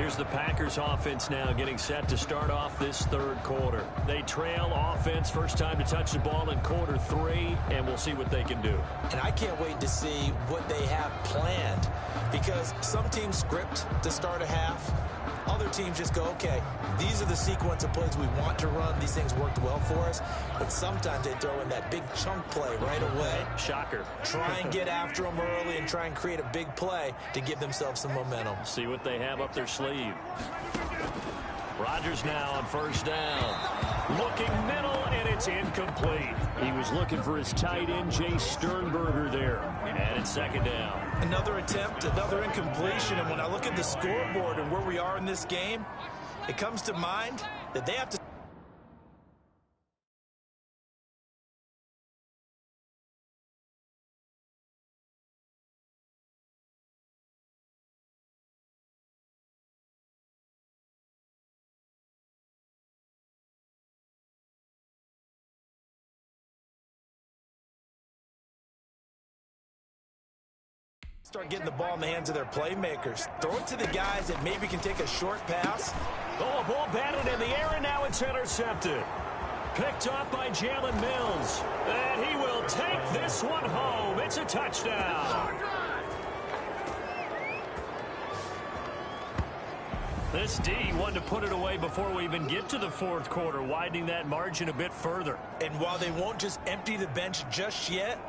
Here's the Packers offense now getting set to start off this third quarter. They trail offense, first time to touch the ball in quarter 3, and we'll see what they can do. And I can't wait to see what they have planned, because some teams script to start a half. Other teams just go, okay, these are the sequence of plays we want to run. These things worked well for us. But sometimes they throw in that big chunk play right away. Shocker. Try and get after them early and try and create a big play to give themselves some momentum. See what they have up their sleeve. Rodgers now on first down. Looking middle, and it's incomplete. He was looking for his tight end, Jay Sternberger there. And it's second down. Another attempt, another incompletion. And when I look at the scoreboard and where we are in this game, it comes to mind that they have to start getting the ball in the hands of their playmakers. Throw it to the guys that maybe can take a short pass. Oh, a ball batted in the air, and now it's intercepted. Picked off by Jalen Mills. And he will take this one home. It's a touchdown. This D wanted to put it away before we even get to the fourth quarter, widening that margin a bit further. And while they won't just empty the bench just yet,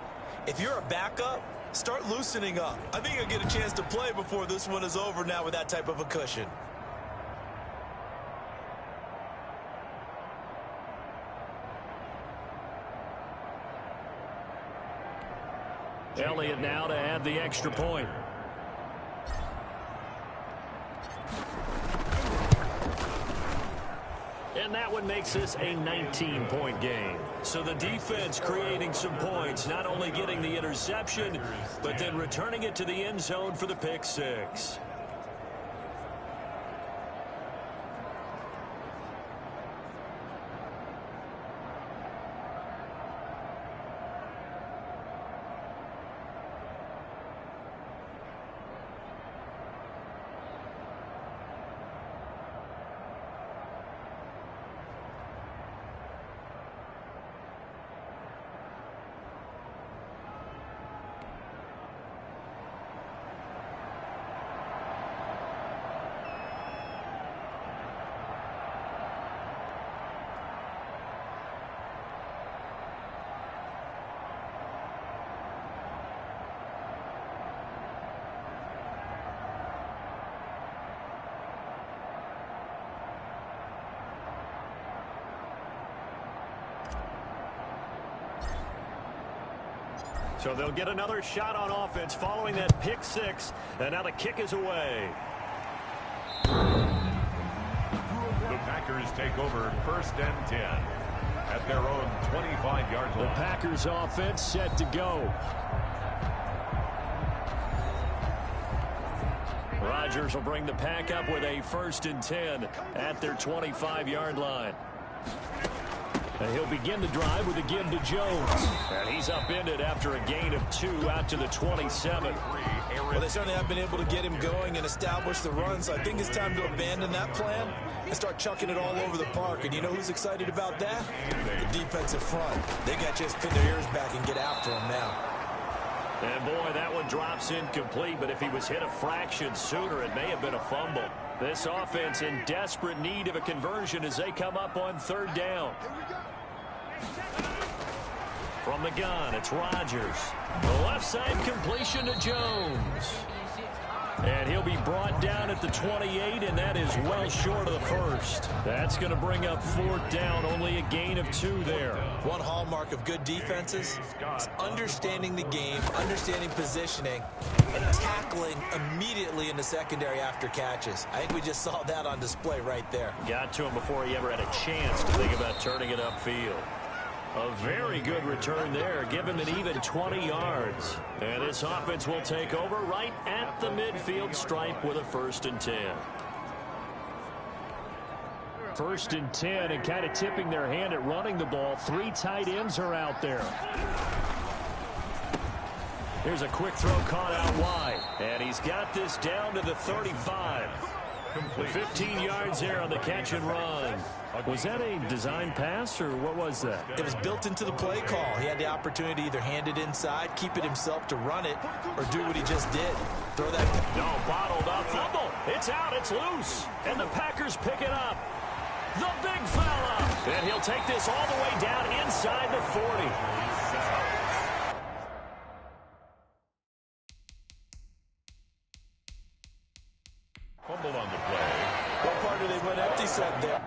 if you're a backup, start loosening up. I think you'll get a chance to play before this one is over now with that type of a cushion. Elliott now to add the extra point. And that one makes this a 19-point game. So the defense creating some points, not only getting the interception, but then returning it to the end zone for the pick six. So they'll get another shot on offense following that pick six. And now the kick is away. The Packers take over first and 10 at their own 25-yard line. The Packers offense set to go. Rodgers will bring the pack up with a first and 10 at their 25-yard line. And he'll begin the drive with a give to Jones. And he's upended after a gain of 2 out to the 27. Well, they certainly have been able to get him going and establish the run, so I think it's time to abandon that plan and start chucking it all over the park. And you know who's excited about that? The defensive front. They got to just pin their ears back and get after him now. And boy, that one drops incomplete, but if he was hit a fraction sooner, it may have been a fumble. This offense in desperate need of a conversion as they come up on third down. From the gun, it's Rodgers. The left side completion to Jones. And he'll be brought down at the 28, and that is well short of the first. That's going to bring up fourth down, only a gain of 2 there. One hallmark of good defenses is understanding the game, understanding positioning, and tackling immediately in the secondary after catches. I think we just saw that on display right there. Got to him before he ever had a chance to think about turning it upfield. A very good return there. Give him an even 20 yards. And this offense will take over right at the midfield stripe with a first and 10. First and 10, and kind of tipping their hand at running the ball. 3 tight ends are out there. Here's a quick throw caught out wide. And he's got this down to the 35. complete. 15 yards there on the catch and run. Was that a design pass, or what was that? It was built into the play call. He had the opportunity to either hand it inside, keep it himself to run it, or do what he just did. Throw that. No, bottled up. Fumble. It's out. It's loose. And the Packers pick it up. The big fella. And he'll take this all the way down inside the 40. Fumble on the play. What part did they went empty set there?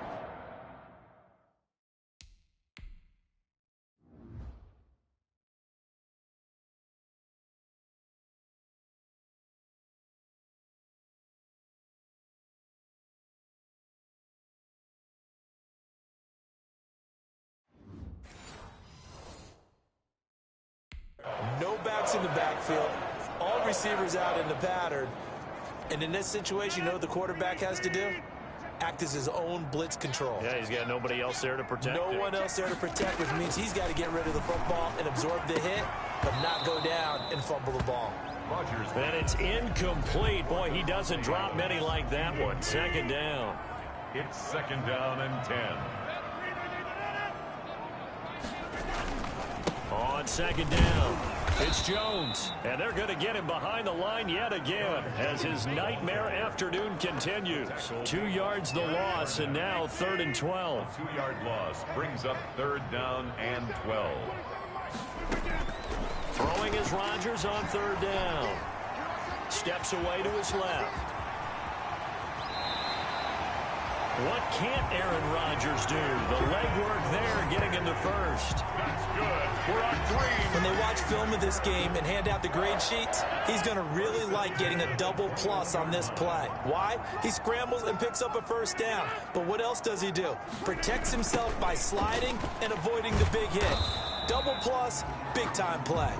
No backs in the backfield. All receivers out in the pattern. And in this situation, you know what the quarterback has to do? Act as his own blitz control. Yeah, he's got nobody else there to protect No him. one else there to protect, which means he's got to get rid of the football and absorb the hit, but not go down and fumble the ball. Rodgers. And it's incomplete. Boy, he doesn't drop many like that one. Second down. It's second down and 10. On second down, it's Jones. And they're going to get him behind the line yet again as his nightmare afternoon continues. 2 yards the loss, and now 3rd and 12. 2-yard loss brings up third down and 12. Throwing is Rodgers on 3rd down. Steps away to his left. What can't Aaron Rodgers do? The legwork there getting him to first. That's good. We're on 3. When they watch film of this game and hand out the grade sheets, he's going to really like getting a double plus on this play. Why? He scrambles and picks up a first down. But what else does he do? Protects himself by sliding and avoiding the big hit. Double plus, big-time play.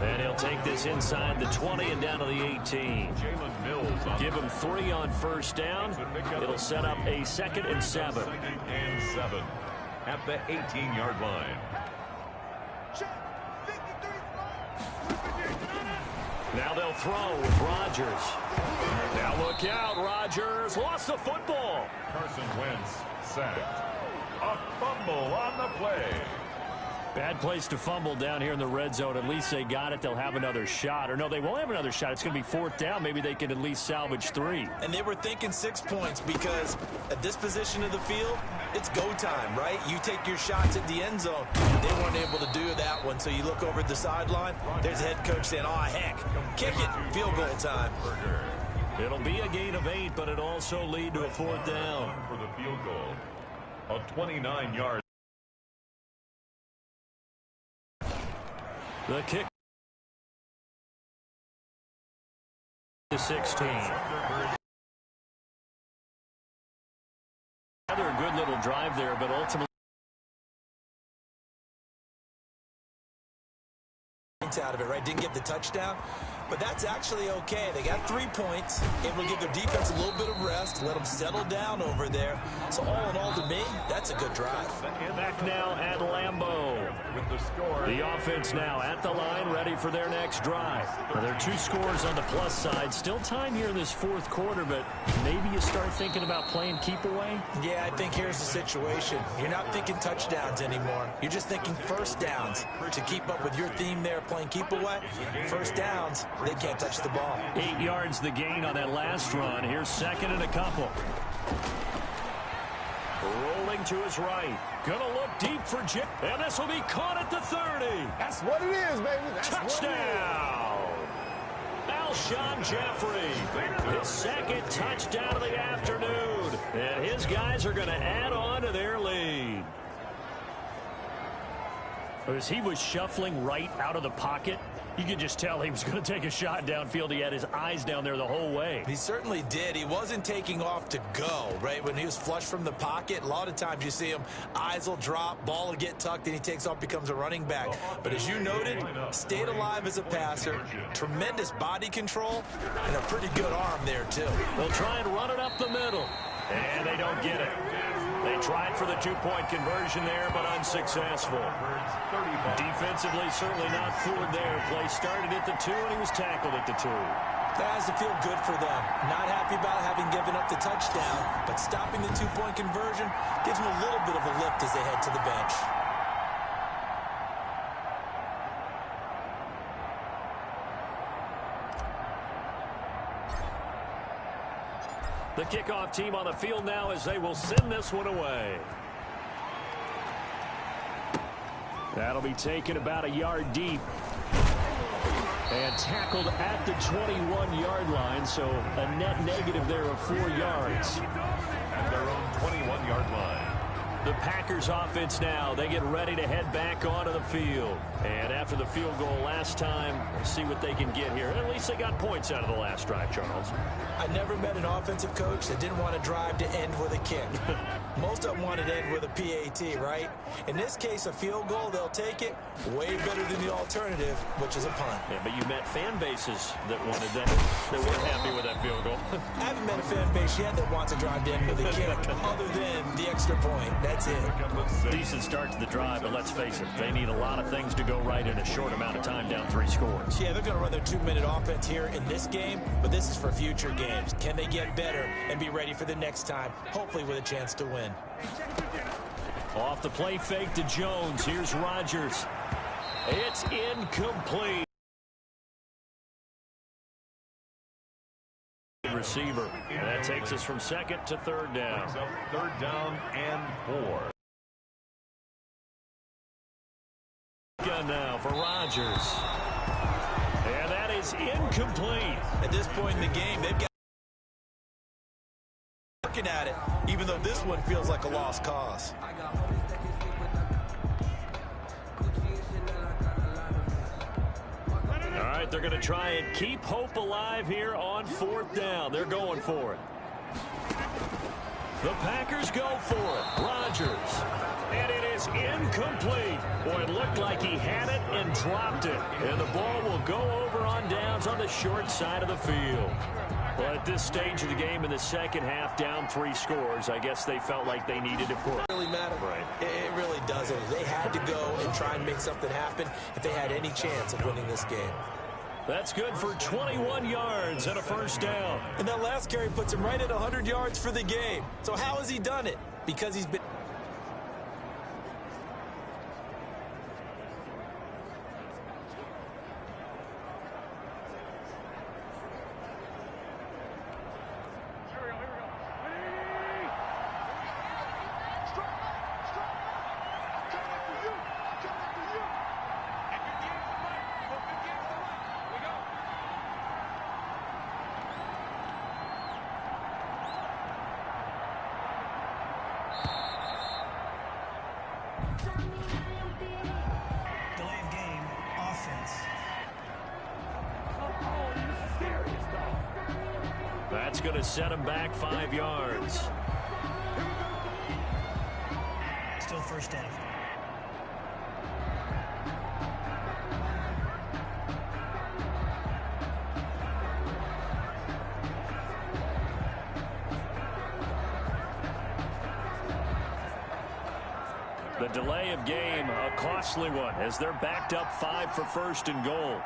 And he'll take this inside the 20 and down to the 18. Jalen Mills on Give him 3 on first down. It'll set up a 2nd and 7. 2nd and 7 at the 18-yard line. Now they'll throw with Rodgers. Now look out, Rodgers lost the football. Carson Wentz sacked. A fumble on the play. Bad place to fumble down here in the red zone. At least they got it. They'll have another shot. Or no, they won't have another shot. It's going to be 4th down. Maybe they can at least salvage 3. And they were thinking 6 points because at this position of the field, it's go time, right? You take your shots at the end zone. They weren't able to do that one, so you look over at the sideline. There's the head coach saying, oh, heck, kick it, field goal time. It'll be a gain of 8, but it'll also lead to a 4th down. For the field goal. A 29-yard. The kick to 16. Another good little drive there, but ultimately out of it, right? Didn't get the touchdown, but that's actually okay. They got 3 points, able to give their defense a little bit of rest, let them settle down over there. So all in all, to me, that's a good drive. back now at Lambeau. With the score. The offense now at the line, ready for their next drive. Well, there are 2 scores on the plus side. Still time here in this 4th quarter, but maybe you start thinking about playing keep away? Yeah, I think here's the situation. You're not thinking touchdowns anymore. You're just thinking first downs. To keep up with your theme there, playing keep away, first downs, they can't touch the ball. 8 yards the gain on that last run. Here's 2nd and a couple. Rolling to his right. Gonna look deep for Jim. And this will be caught at the 30. That's what it is, baby. That's Touchdown! Alshon Jeffrey. His 2nd touchdown of the afternoon. And his guys are going to add on to their lead. As he was shuffling right out of the pocket, you could just tell he was going to take a shot downfield. He had his eyes down there the whole way. He certainly did. He wasn't taking off to go, right? When he was flush from the pocket, a lot of times you see him, eyes will drop, ball will get tucked, and he takes off, becomes a running back. But as you noted, stayed alive as a passer, tremendous body control, and a pretty good arm there, too. They'll try and run it up the middle, and they don't get it. They tried for the 2-point conversion there, but unsuccessful. Defensively, certainly not fooled there. Play started at the 2, and he was tackled at the 2. That has to feel good for them. Not happy about having given up the touchdown, but stopping the two-point conversion gives them a little bit of a lift as they head to the bench. The kickoff team on the field now as they will send this one away. That'll be taken about a yard deep. And tackled at the 21-yard line, so a net negative there of 4 yards. At their own 21-yard line. The Packers offense now, they get ready to head back onto the field. And after the field goal last time, we'll see what they can get here. At least they got points out of the last drive, Charles. I never met an offensive coach that didn't want to drive to end with a kick. Most of them wanted to end with a PAT, right? In this case, a field goal, they'll take it. Way better than the alternative, which is a punt. Yeah, but you met fan bases that wanted that, that weren't happy with that field goal. I haven't met a fan base yet that wants to drive to end with a kick, other than the extra point. That's it. Decent start to the drive, but let's face it, they need a lot of things to go right in a short amount of time, down 3 scores. Yeah, they're going to run their 2-minute offense here in this game, but this is for future games. Can they get better and be ready for the next time, hopefully with a chance to win? Off the play fake to Jones. Here's Rodgers. It's incomplete. Receiver. And that takes us from 2nd to 3rd down. 3rd down and 4. Gun now for Rodgers. And that is incomplete. At this point in the game, they've got working at it, even though this one feels like a lost cause. All right, they're going to try and keep hope alive here on 4th down. They're going for it. The Packers go for it. Rodgers. And it is incomplete. Boy, it looked like he had it and dropped it. And the ball will go over on downs on the short side of the field. Well, at this stage of the game in the second half, down 3 scores, I guess they felt like they needed to push. It really matter. Right. It really doesn't. They had to go and try and make something happen if they had any chance of winning this game. That's good for 21 yards and a 1st down. And that last carry puts him right at 100 yards for the game. So how has he done it? Because he's been... Delay of game, offense. That's going to set him back 5 yards. Still 1st down. The delay of game, a costly one, as they're backed up 5 for 1st and goal.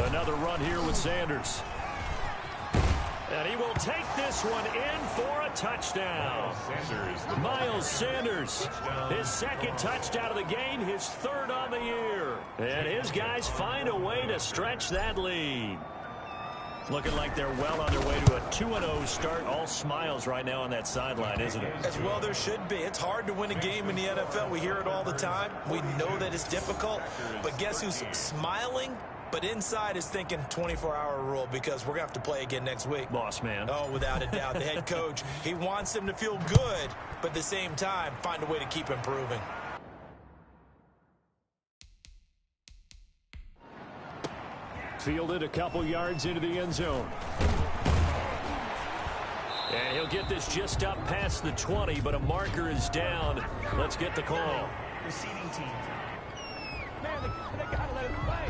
Another run here with Sanders. And he will take this one in for a touchdown. Miles Sanders, his 2nd touchdown of the game, his 3rd on the year. And his guys find a way to stretch that lead. Looking like they're well on their way to a 2-0 start. All smiles right now on that sideline, isn't it? As well there should be. It's hard to win a game in the NFL. We hear it all the time. We know that it's difficult. But guess who's smiling? But inside is thinking 24-hour rule, because we're going to have to play again next week. Boss man. Oh, without a doubt. The head coach, he wants them to feel good, but at the same time, find a way to keep improving. Fielded a couple yards into the end zone. And he'll get this just up past the 20, but a marker is down. Let's get the call. Receiving team. Man, they got to let him play.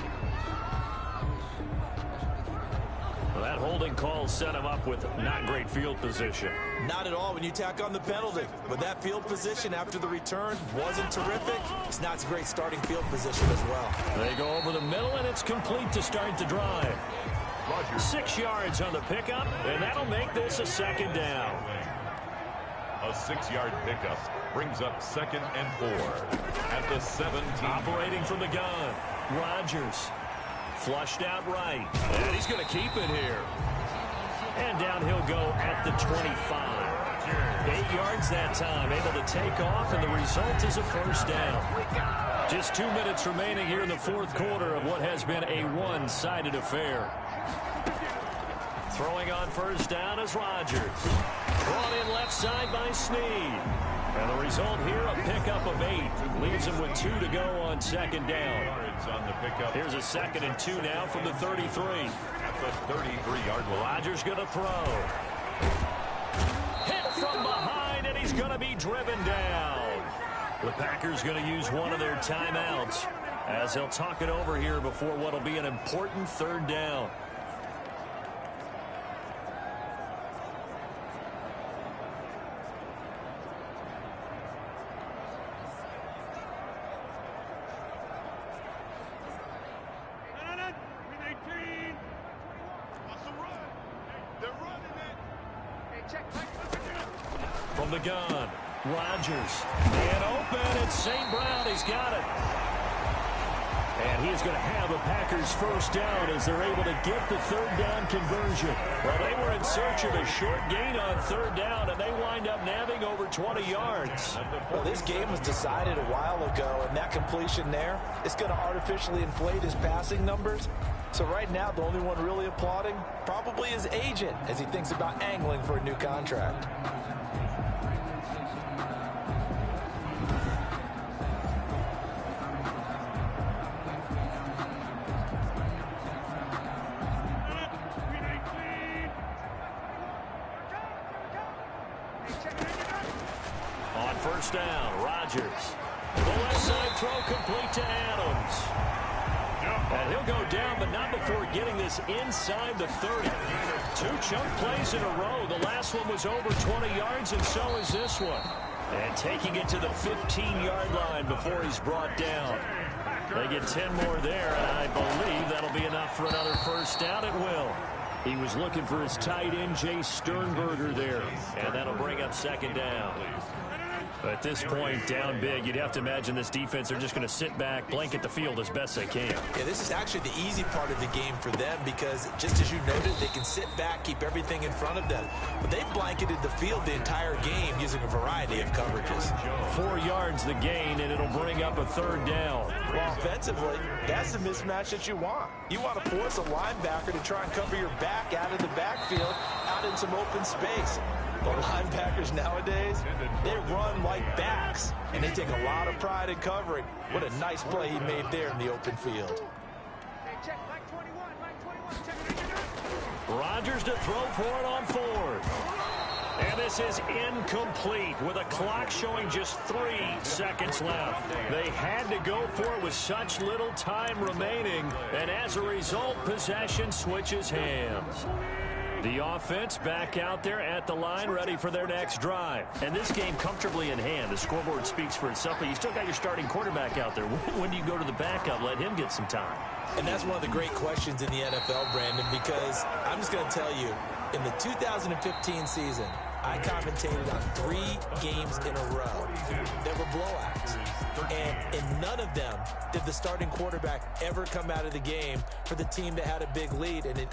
That holding call set him up with not great field position. Not at all when you tack on the penalty. But that field position after the return wasn't terrific. It's not a great starting field position as well. They go over the middle, and it's complete to start the drive. 6 yards on the pickup, and that'll make this a second down. A 6-yard pickup brings up 2nd and 4 at the 17. Operating from the gun, Rodgers. Flushed out right, and he's going to keep it here. And down he'll go at the 25. 8 yards that time, able to take off, and the result is a first down. Just 2 minutes remaining here in the fourth quarter of what has been a one-sided affair. Throwing on first down is Rodgers. Brought in left side by Snead. And the result here, a pickup of 8. Leaves him with 2 to go on second down. On the pickup. Here's a 2nd and 2 now from the 33. At the 33-yard line. Rodgers going to throw. Hit from behind, and he's going to be driven down. The Packers going to use one of their timeouts as they'll talk it over here before what will be an important third down. From the gun, Rodgers. And open, it's St. Brown. He's got it. And he is going to have a Packers first down as they're able to get the third down conversion. Well, they were in search of a short gain on third down, and they wind up nabbing over 20 yards. Well, this game was decided a while ago, and that completion there is going to artificially inflate his passing numbers. So right now, the only one really applauding probably his agent as he thinks about angling for a new contract. On first down, Rodgers. The left side throw complete to Adams. And he'll go down, but not before getting this inside the 30. 2 chunk plays in a row. The last one was over 20 yards, and so is this one. And taking it to the 15-yard line before he's brought down. They get 10 more there, and I believe that'll be enough for another first down. It will. He was looking for his tight end, Jay Sternberger, there. And that'll bring up second down. At this point, down big, you'd have to imagine this defense are just going to sit back, blanket the field as best they can. Yeah, this is actually the easy part of the game for them because, just as you noted, they can sit back, keep everything in front of them. But they've blanketed the field the entire game using a variety of coverages. 4 yards the gain, and it'll bring up a third down. Well, offensively, that's the mismatch that you want. You want to force a linebacker to try and cover your back out of the backfield, out in some open space. But linebackers nowadays, they run like backs, and they take a lot of pride in covering. What a nice play he made there in the open field. Rodgers to throw for it on 4th. And this is incomplete with a clock showing just 3 seconds left. They had to go for it with such little time remaining, and as a result, possession switches hands. The offense back out there at the line, ready for their next drive. And this game comfortably in hand. The scoreboard speaks for itself, but you still got your starting quarterback out there. When do you go to the backup? Let him get some time. And that's one of the great questions in the NFL, Brandon, because I'm just going to tell you, in the 2015 season, I commentated on 3 games in a row that were blowouts. And in none of them did the starting quarterback ever come out of the game for the team that had a big lead. And in